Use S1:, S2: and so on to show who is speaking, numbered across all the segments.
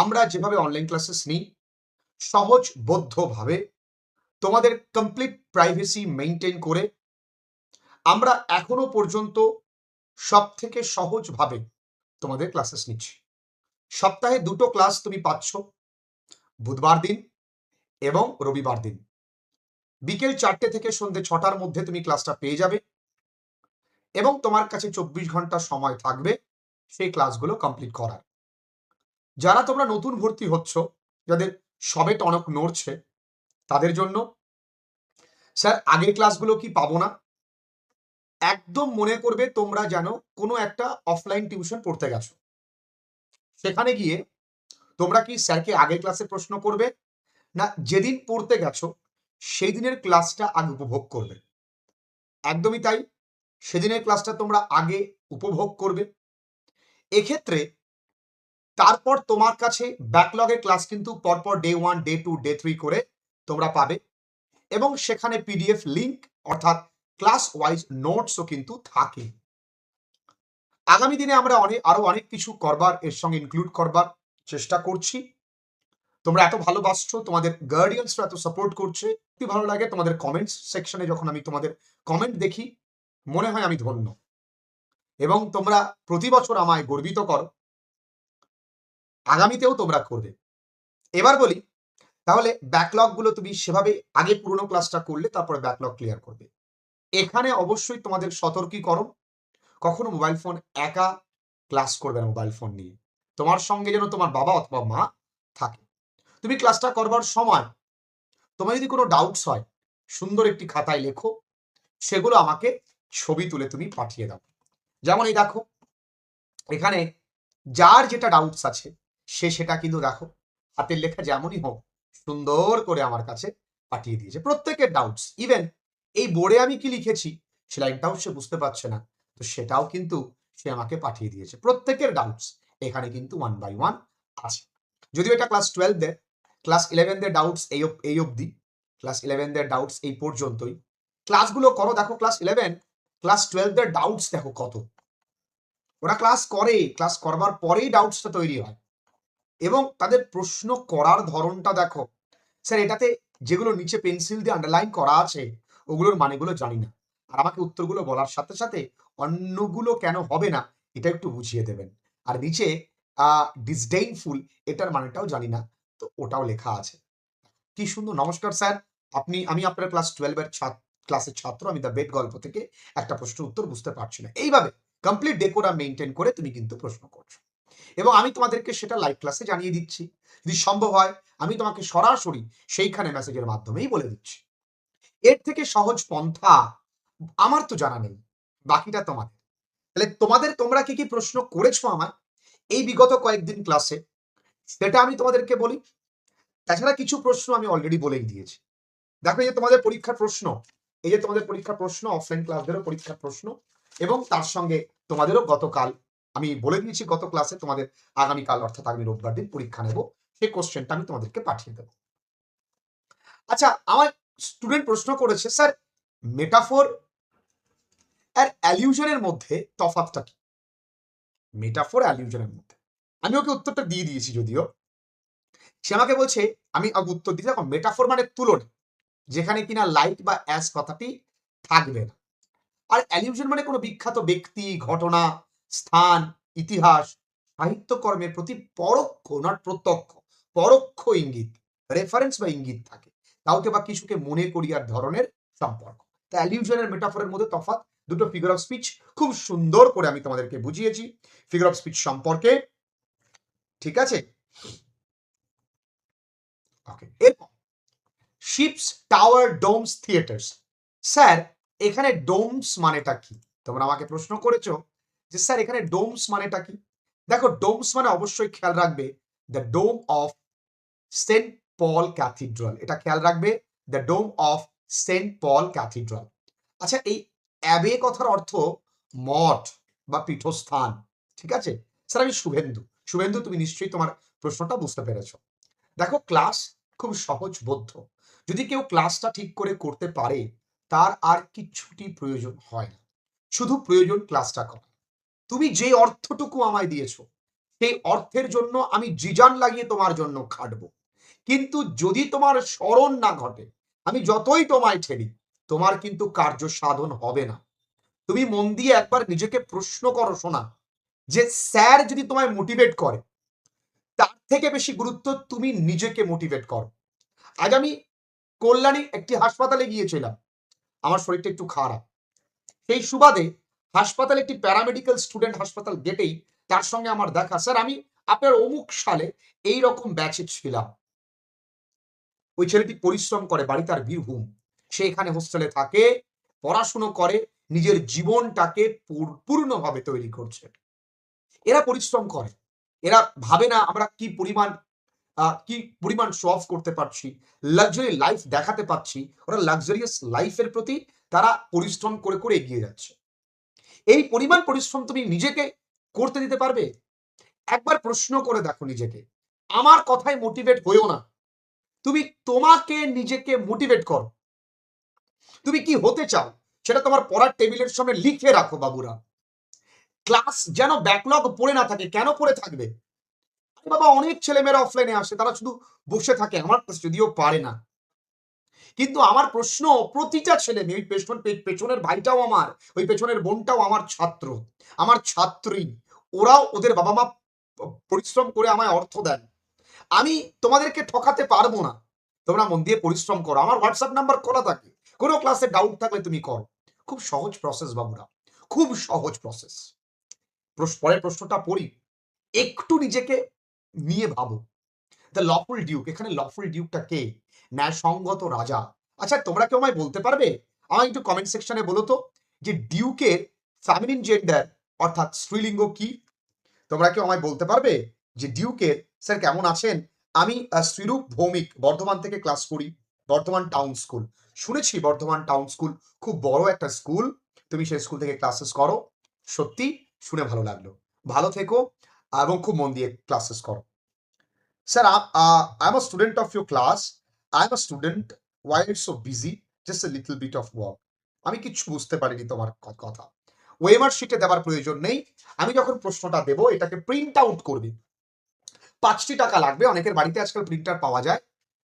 S1: আমরা যেভাবে online classes নিই সহজবোধ্যভাবে তোমাদের কমপ্লিট প্রাইভেসি মেইনটেইন করে আমরা এখনো পর্যন্ত সবথেকে সহজভাবে তোমাদের ক্লাসেস নিচ্ছি। সপ্তাহে ২ টো ক্লাস তুমি পাচ্ছ, বুধবার দিন এবং রবিবার দিন। বিকেল ৪টে থেকে সন্ধ্যে ৬টার মধ্যে তুমি ক্লাসটা পেয়ে যাবে এবং তোমার কাছে ২৪ ঘন্টা সময় থাকবে সেই ক্লাসগুলো কমপ্লিট করার। যারা তোমরা নতুন ভর্তি হচ্ছ, যাদের সবে টনক নড়ছে, তাদের জন্য স্যার আগের ক্লাসগুলো কি পাবো না? একদম মনে করবে তোমরা যেন কোনো একটা অফলাইন টিউশন পড়তে গেছো। সেখানে গিয়ে তোমরা কি স্যারকে আগের ক্লাসে প্রশ্ন করবে, না যেদিন পড়তে গেছো সেই দিনের ক্লাসটা আগে উপভোগ করবে? একদমই তাই, সেদিনের ক্লাসটা তোমরা আগে উপভোগ করবে। এক্ষেত্রে তারপর তোমার কাছে ব্যাকলগের ক্লাস কিন্তু পরপর ডে 1, ডে 2, ডে 3 করে তোমরা পাবে এবং সেখানে পিডিএফ লিংক অর্থাৎ ক্লাস ওয়াইজ নোটসও কিন্তু থাকে। আগামী দিনে আমরা আরো অনেক কিছু করবার এর সঙ্গে ইনক্লুড করবার চেষ্টা করছি। তোমরা এত ভালোবাসছো, তোমাদের গার্ডিয়ানসরা এত সাপোর্ট করছে, কি ভালো লাগে তোমাদের কমেন্টস সেকশনে যখন আমি তোমাদের কমেন্ট দেখি মনে হয় আমি ধন্য এবং তোমরা প্রতি বছর আমায় গর্বিত করো, আগামীতেও তোমরা করবে। এবার বলি তাহলে ব্যাকলগ গুলো তুমি সেভাবে আগে পুরোনো ক্লাসটা করলে তারপরে ব্যাকলগ ক্লিয়ার করবে। এখানে অবশ্যই তোমাদের সতর্কীকরণ, কখনো মোবাইল ফোন একা ক্লাস করবে না। মোবাইল ফোন নিয়ে তোমার সঙ্গে যেন তোমার বাবা অথবা মা থাকে। তুমি ক্লাসটা করবার সময় তোমার যদি কোনো ডাউটস হয় সুন্দর একটি খাতায় লেখো, সেগুলো আমাকে ছবি তুলে তুমি পাঠিয়ে দাও। যেমন এই দেখো, এখানে যার যেটা ডাউটস আছে সে সেটা কিন্তু দেখো হাতের লেখা যেমনই হোক সুন্দর করে আমার কাছে পাঠিয়ে দিয়েছে প্রত্যেকের ডাউটস। ইভেন এই বোর্ডে আমি কি লিখেছি সে লাইনটাও সে বুঝতে পারছে না, তো সেটাও কিন্তু সে আমাকে পাঠিয়ে দিয়েছে। প্রত্যেকের ডাউটস এখানে কিন্তু 1 বাই 1 আছে। যদিও এটা ক্লাস 12 দের, ক্লাস 11 দের ডাউটস এই অবধি, ক্লাস 11 দের ডাউটস এই পর্যন্তই। ক্লাসগুলো করো, দেখো ক্লাস 11 ক্লাস 12 দের ডাউটস দেখো কত। ওরা ক্লাস করে, ক্লাস করবার পরেই ডাউটসটা তৈরি হয় এবং তাদের প্রশ্ন করার ধরনটা দেখো। স্যার এটাতে যেগুলো নিচে পেন্সিল দিয়ে আন্ডারলাইন করা আছে ওগুলোর মানেগুলো জানি না, আর আমাকে উত্তরগুলো বলার সাথে সাথে অন্যগুলো কেন হবে না এটা একটু বুঝিয়ে দেবেন। আর নিচে ডিসডেইনফুল এটার মানেটাও জানি না, তো ওটাও লেখা আছে। কি সুন্দর। নমস্কার স্যার, আমি আপনার ক্লাস 12 এর ক্লাসের ছাত্র, আমি দ্য বেড গল্প থেকে একটা প্রশ্নের উত্তর বুঝতে পারছি না। এইভাবে কমপ্লিট ডেকোরাম মেইনটেইন করে তুমি কিন্তু প্রশ্ন করছো এবং আমি তোমাদেরকে সেটা লাইভ ক্লাসে জানিয়ে দিচ্ছি। যদি সম্ভব হয় আমি তোমাকে সরাসরি সেইখানে মেসেজের মাধ্যমেই বলে দিচ্ছি। এর থেকে সহজ পন্থা আমার তো জানা নেই, বাকিটা তোমাদের। তাহলে তোমরা কি কি প্রশ্ন করেছো আমার এই বিগত কয়েকদিন ক্লাসে সেটা আমি তোমাদেরকে বলি। তাছাড়া কিছু প্রশ্ন আমি অলরেডি বলেই দিয়েছি। দেখো এই যে তোমাদের পরীক্ষার প্রশ্ন, এই যে তোমাদের পরীক্ষার প্রশ্ন, অফলাইন ক্লাসদেরও পরীক্ষার প্রশ্ন এবং তার সঙ্গে তোমাদেরও গতকাল আমি বলে দিয়েছি গত ক্লাসে তোমাদের আগামীকাল অর্থাৎ আগামী রোববার দিন পরীক্ষা নেব, সেই কোশ্চেনটা আমি তোমাদেরকে পাঠিয়ে দেবো। আচ্ছা, আমার স্টুডেন্ট প্রশ্ন করেছে স্যার মেটাফোর আর অ্যালিউশনের মধ্যে তফাৎটা কি? মেটাফোর অ্যালিউশনের মধ্যে আমি ওকে উত্তরটা দিয়ে দিয়েছি, যদিও সে আমাকে বলছে, আমি উত্তর দিতে দেখো মেটাফোর মানে তুলনা, যেখানে কিনা লাইক বা অ্যাস কথাটি থাকবে না। আর অ্যালিউশন মানে কোনো বিখ্যাত ব্যক্তি, ঘটনা, স্থান, ইতিহাস, সাহিত্যকর্মের প্রতি পরোক্ষ নট প্রত্যক্ষ পরোক্ষ ইঙ্গিত, রেফারেন্স বা ইঙ্গিত থাকে, কাউকে বা কিছুকে মনে করিয়ার ধরনের সম্পর্ক। তা অ্যালিউশনের মেটাফোরের মধ্যে তফাৎ, দুটো ফিগার অফ স্পিচ খুব সুন্দর করে আমি তোমাদেরকে বুঝিয়েছি ফিগার অফ স্পিচ সম্পর্কে। ঠিক আছে, ওকে। এরপর ships, tower, domes, theatres. Sir এখানে ডোমস মানেটা কি? তোমরা আমাকে প্রশ্ন করেছো যে স্যার এখানে ডোমস মানেটা কি। দেখো ডোমস মানে অবশ্যই খেয়াল রাখবে the dome of Saint Paul cathedral, এটা খেয়াল রাখবে, the dome of Saint Paul cathedral. আচ্ছা এই অ্যাবে কথার অর্থ মঠ বা পীঠস্থান। ঠিক আছে স্যার, আমি শুভেন্দু। শুভেন্দু তুমি নিশ্চয়ই তোমার প্রশ্নটা বুঝতে পেরেছো। দেখো ক্লাস খুব সহজবোধ্য, যদি কেউ ক্লাসটা ঠিক করে করতে পারে তার আর কিচ্ছুটি প্রয়োজন হয় না, শুধু প্রয়োজন ক্লাসটা করা। তুমি যে অর্থটুকু আমায় দিয়েছো সেই অর্থের জন্য আমি জিজান লাগিয়ে তোমার জন্য খাটবো, কিন্তু যদি তোমার স্মরণ না ঘটে, আমি যতই তোমায় ঠেলি, তোমার কিন্তু কার্য সাধন হবে না। তুমি মন দিয়ে একবার নিজেকে প্রশ্ন করো শোনা, যে স্যার যদি তোমায় মোটিভেট করে, তার থেকে বেশি গুরুত্ব তুমি নিজেকে মোটিভেট করো। আজ আমি কল্যাণী একটি হাসপাতালে গিয়েছিলাম, আমার শরীরটা একটু খারাপ, সেই সুবাদে হাসপাতালে একটি প্যারামেডিক্যাল স্টুডেন্ট হাসপাতাল গেটেই তার সঙ্গে আমার দেখা, স্যার আমি আপনার অমুক সালে এই রকম ব্যাচে ছিলাম। ওই ছেলেটি পরিশ্রম করে, বাড়ি তার বীরভূম, সে এখানে হোস্টেলে থাকে, পড়াশুনো করে, নিজের জীবনটাকে পূর্ণভাবে তৈরি করছে। এরা পরিশ্রম করে, এরা ভাবে না আমরা কি পরিমাণ শো অফ করতে পারছি, লাক্সারি লাইফ দেখাতে পারছি। ওরা লাক্সারিয়াস লাইফের প্রতি তারা পরিশ্রম করে করে এগিয়ে যাচ্ছে। এই পরিমাণ পরিশ্রম তুমি নিজেকে করতে দিতে পারবে? একবার প্রশ্ন করে দেখো নিজেকে। আমার কথায় মোটিভেট হইও না, তুমি তোমাকে নিজেকে মোটিভেট করো। তুমি কি হতে চাও সেটা তোমার পড়ার টেবিলের সামনে লিখে রাখো বাবুরা। ক্লাস যেন ব্যাকলগ পড়ে না থাকে। কেন পড়ে থাকবে? বাবা, অনেক ছেলেমেয়েরা অফলাইনে আসে, তারা শুধু বসে থাকে, আমার যদিও পারে না, কিন্তু আমার প্রশ্ন, প্রতিটা ছেলে মেয়ে, ওই পেছনের ভাইটাও আমার, ওই পেছনের বোনটাও আমার ছাত্র, আমার ছাত্রী, ওরাও ওদের বাবা মা পরিশ্রম করে আমায় অর্থ দেন। আমি তোমাদেরকে ঠকাতে পারবো না। তোমরা মন দিয়ে পরিশ্রম করো, আমার হোয়াটসঅ্যাপ নাম্বার খোলা থাকে, কোনো ক্লাসে ডাউট থাকলে তুমি করো। খুব সহজ প্রসেস বাবুরা, খুব সহজ প্রসেস। পরের প্রশ্নটা পড়ি, একটু নিজেকে নিয়ে ভাবো। দ্য লফুল ডিউক, এখানে লফুল ডিউকটা কে? ন্যায়সঙ্গত রাজা। আচ্ছা, তোমরা কেউ আমায় বলতে পারবে, আমায় একটু কমেন্ট সেকশনে বলো তো, যে ডিউকের ফ্যামিনিন জেন্ডার অর্থাৎ স্ত্রীলিঙ্গ কি? তোমরা কেউ আমায় বলতে পারবে যে ডিউকের, স্যার কেমন আছেন, আমি শ্রীরূপ ভৌমিক, বর্ধমান থেকে ক্লাস করি, বর্ধমান টাউন স্কুল। শুনেছি বর্ধমান টাউন স্কুল খুব বড় একটা স্কুল, তুমি সেই স্কুল থেকে ক্লাসেস করো, সত্যি শুনে ভালো লাগলো। ভালো থেকো এবং খুব মন দিয়ে ক্লাসেস করো। Sir, I am a student of your class, I am a student, why it's so busy, just a little bit of work. আমি কিচ্ছু বুঝতে পারিনি তোমার কথা। ওয়েমার শিটে দেওয়ার প্রয়োজন নেই, আমি যখন প্রশ্নটা দেবো এটাকে প্রিন্ট আউট করবি, 5টি টাকা লাগবে, অনেকের বাড়িতে আজকাল প্রিন্টার পাওয়া যায়,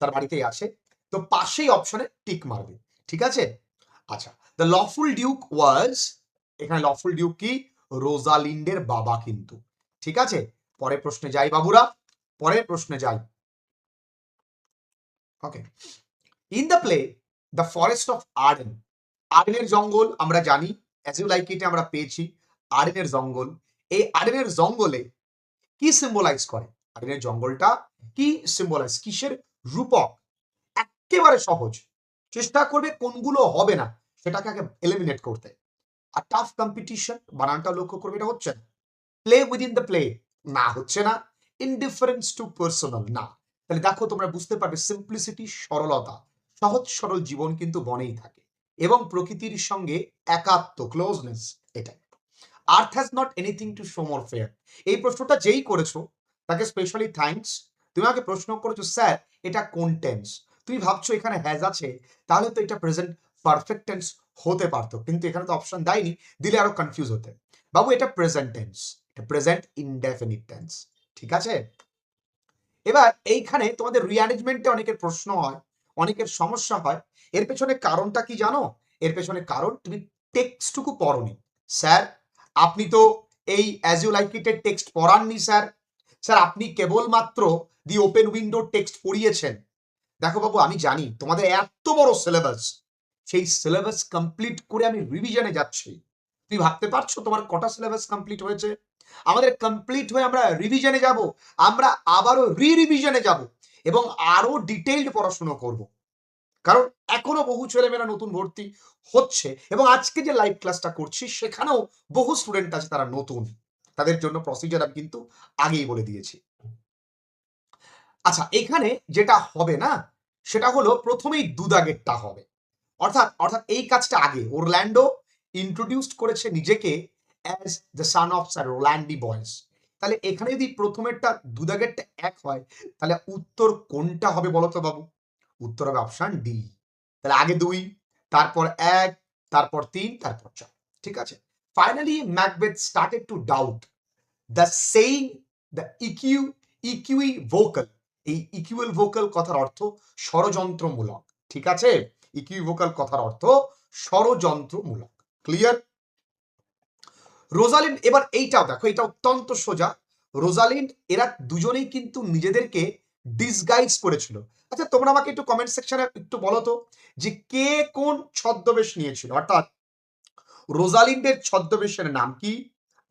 S1: তার বাড়িতেই আছে, তো পাশেই অপশনে টিক মারবে, ঠিক আছে? আচ্ছা, দ্য লফুল ডিউক ওয়াজ, এখানে লফুল ডিউক কি? রোজালিন্ডের বাবা কিন্তু, ঠিক আছে? পরের প্রশ্নে যাই বাবুরা, পরের প্রশ্নে যাই। Okay, in the play the forest of Arden, আর্ডেনের জঙ্গল আমরা জানি, অ্যাজ ইউ লাইক ইটে আমরা পেয়েছি আর্ডেনের জঙ্গল। এই আর্ডেনের জঙ্গলে কি সিম্বলাইজ করে? আর্ডেনের জঙ্গলটা কি সিম্বলাইজ, কিসের রূপক? একেবারে সহজ, চেষ্টা করবে কোনগুলো হবে না সেটাকে আগে এলিমিনেট করতে। আর টাফ কম্পিটিশন, বানানটা লক্ষ্য করবে, এটা হচ্ছে না। প্লে উইদিন দ্য প্লে, না হচ্ছে না। ইনডিফারেন্স টু পার্সোনাল, না। তাহলে দেখো তোমরা বুঝতে পারবে সিম্পলিসিটি, সরলতা, সহজ সরল জীবন কিন্তু বনেই থাকে, এবং প্রকৃতির সঙ্গে একাত্ম, ক্লোজনেস, এটা। আর্থ has not anything to show more fair, এই প্রশ্নটা যেই করেছো তাকে স্পেশালি থ্যাঙ্কস। তুমি আমাকে প্রশ্ন করেছো স্যার এটা কোন টেন্স, তুমি ভাবছো এখানে হ্যাজ আছে, তাহলে তো এটা প্রেজেন্ট পারফেক্ট টেন্স হতে পারতো, কিন্তু এখানে তো অপশন দেয়নি, দিলে আরো কনফিউজ হতে। বাবু এটা প্রেজেন্ট টেন্স, এটা প্রেজেন্ট ইনডেফিনিট টেন্স, ঠিক আছে? এবার এইখানে তোমাদের রিঅ্যারেঞ্জমেন্টে অনেকের প্রশ্ন হয়, অনেকের সমস্যা হয়। এর পেছনে কারণটা কি জানো? এর পেছনে কারণ তুমি টেক্সটটুকু পড়োনি। স্যার আপনি তো এই অ্যাজ ইউ লাইক ইট এর টেক্সট পড়াননি স্যার, স্যার আপনি কেবলমাত্র দি ওপেন উইন্ডো টেক্সট পড়িয়েছেন। দেখো বাবু, আমি জানি তোমাদের এত বড় সিলেবাস, সেই সিলেবাস কমপ্লিট করে আমি রিভিশনে যাচ্ছি। তুমি ভাবতে পারছো তোমার কটা সিলেবাস কমপ্লিট হয়েছে? আমাদের কমপ্লিট হয়ে আমরা রিভিশনে যাব, আমরা আবারও রিভিশনে যাব এবং আরো ডিটেইলড পড়াশোনা করব, কারণ এখনো বহু ছেলেমেয়েরা নতুন ভর্তি হচ্ছে, এবং আজকে যে লাইভ ক্লাসটা করছি সেখানেও বহু স্টুডেন্ট আছে তারা নতুন, তাদের জন্য প্রসিজার আমি কিন্তু আগেই বলে দিয়েছি। আচ্ছা, এখানে যেটা হবে না সেটা হলো প্রথমেই দুদাগেরটা হবে, অর্থাৎ অর্থাৎ এই কাজটা আগে ওরল্যান্ডো ইন্ট্রোডিউসড করেছে নিজেকে as the son of sir Rowland de Boys. তাহলে এখানে যদি প্রথমেরটা দুদাগেরটা এক হয়, তাহলে উত্তর কোনটা হবে বলো তো বাবু? উত্তর হবে অপশন ডি। তাহলে আগে 2, তারপর 1, তারপর 3, তারপর 4, ঠিক আছে? Finally Macbeth started to doubt the saying the equivocal, এই ইকুইভোকাল কথার অর্থ ষড়যন্ত্রমূলক, ঠিক আছে? ইকুইভোকাল কথার অর্থ ষড়যন্ত্রমূলক। ক্লিয়ার? রোজালিন্ড, এবার এইটাও দেখো, এটা অত্যন্ত সোজা। রোজালিন্ড এরা দুজনেই কিন্তু নিজেদেরকে ডিসগাইজ করেছিল। আচ্ছা, তোমরা আমাকে একটু কমেন্ট সেকশনে একটু বলো তো যে কে কোন ছদ্মবেশ নিয়েছিল, অর্থাৎ রোজালিন্ডের ছদ্মবেশের নাম কি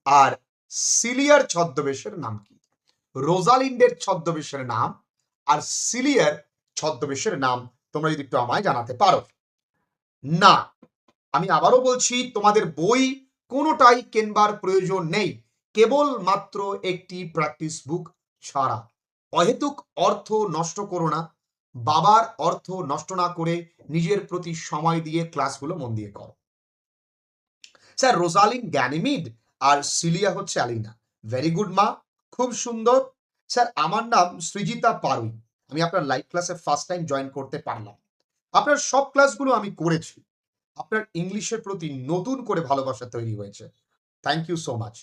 S1: আর সিলিয়ার ছদ্মবেশের নাম কি? রোজালিন্ডের ছদ্মবেশের নাম আর সিলিয়ার ছদ্মবেশের নাম তোমরা যদি একটু আমায় জানাতে পারো। না, আমি আবারও বলছি, তোমাদের বই কোনোটাই কেনবার প্রয়োজন নেই, কেবল মাত্র একটি প্র্যাকটিস বুক ছাড়া। অহেতুক অর্থ নষ্ট করো না, বাবার অর্থ নষ্ট না করে নিজের প্রতি সময় দিয়ে ক্লাসগুলো মন দিয়ে করো। স্যার, রোজালিন গ্যানিমিড আর সিলিয়া হচ্ছে অ্যালিনা। ভেরি গুড মা, খুব সুন্দর। স্যার, আমার নাম সৃজিতা পারুই, আমি আপনার লাইভ ক্লাসে ফার্স্ট টাইম জয়েন করতে পারলাম। আপনার সব ক্লাসগুলো আমি করেছি, আপনার ইংলিশের প্রতি নতুন করে ভালোবাসা তৈরি হয়েছে। Thank you so much.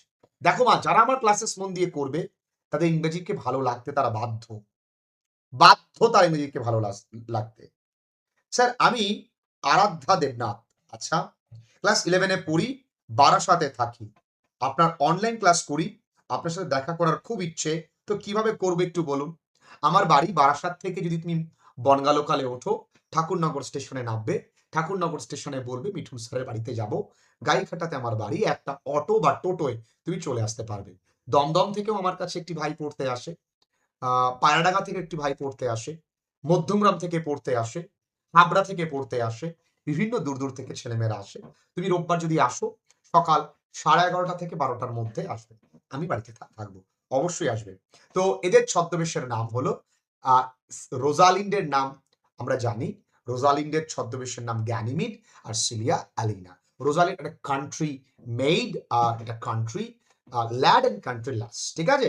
S1: দেখো মা, যারা আমার ক্লাসেস মন দিয়ে করবে তাদের ইংরেজিকে ভালো লাগতে তারা বাধ্য, বাধ্য তার ইংরেজিকে ভালো লাগতে। স্যার, আমি আরাধ্যা দেবনাথ। আচ্ছা, ক্লাস 11-এ পড়ি, বারাসাতে থাকি, আপনার অনলাইন ক্লাস করি, আপনার সাথে দেখা করার খুব ইচ্ছে, তো কিভাবে করবে একটু বলুন। আমার বাড়ি বারাসাত থেকে যদি তুমি বনগা লোকালে ওঠো, ঠাকুরনগর স্টেশনে নামবে, ঠাকুরনগর স্টেশনে বলবে মিঠুন স্যারের বাড়িতে যাব, গাইঘাটাতে আমার বাড়ি, একটা অটো বা টোটোয় তুমি চলে আসতে পারবে। দমদম থেকেও আমার কাছে একটি ভাই পড়তে আসে, পায়রাডাঙ্গা থেকে একটি ভাই পড়তে আসে, মধ্যমগ্রাম থেকে পড়তে আসে, হাবড়া থেকে পড়তে আসে, বিভিন্ন দূর দূর থেকে ছেলেমেয়েরা আসে। তুমি রোববার যদি আসো, সকাল 11:30 থেকে 12টার মধ্যে আসবে, আমি বাড়িতে থাকবো, অবশ্যই আসবে। তো এদের ছদ্মবেশের নাম হলো রোজালিন্ডের নাম আমরা জানি, রোজালিন্ডের ছদ্মবেশের নাম গ্যানিমিড আর সিলিয়া অ্যালিনা। রোজালিন্ড একটা কান্ট্রি মেইড, আর এটা কান্ট্রি ল্যাড অ্যান্ড কান্ট্রি লাস, ঠিক আছে?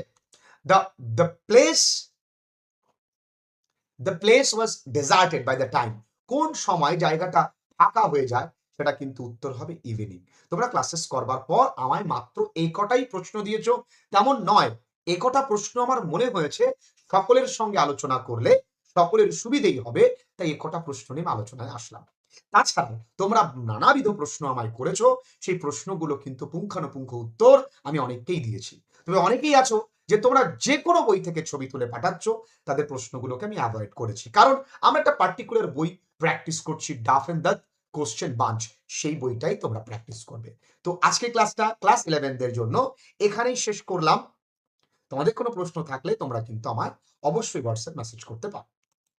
S1: The place was deserted by the time, কোন সময় জায়গাটা ফাঁকা হয়ে যায়, সেটা কিন্তু উত্তর হবে ইভিনিং। তোমরা ক্লাসেস করবার পর আমায় মাত্র এই কটাই প্রশ্ন দিয়েছো তেমন নয়, এ কটা প্রশ্ন আমার মনে হয়েছে সকলের সঙ্গে আলোচনা করলে সকলের সুবিধেই হবে, তাই এ কটা প্রশ্ন নিয়ে আলোচনায় আসলাম। তাছাড়া তোমরা নানাবিধ প্রশ্ন আমায় করেছো, সেই প্রশ্নগুলো কিন্তু পুঙ্খানুপুঙ্খ উত্তর আমি অনেককেই দিয়েছি। তবে অনেকেই আছো যে তোমরা যে কোনো বই থেকে ছবি তুলে পাঠাচ্ছ, তাদের প্রশ্নগুলোকে আমি অ্যাভয়েড করেছি, কারণ আমরা একটা পার্টিকুলার বই প্র্যাকটিস করছি, Duff and the question bunch, সেই বইটাই তোমরা প্র্যাকটিস করবে। তো আজকে ক্লাসটা ক্লাস 11দের জন্য এখানেই শেষ করলাম। তোমাদের কোনো প্রশ্ন থাকলে তোমরা কিন্তু আমায় অবশ্যই হোয়াটসঅ্যাপ মেসেজ করতে পারো।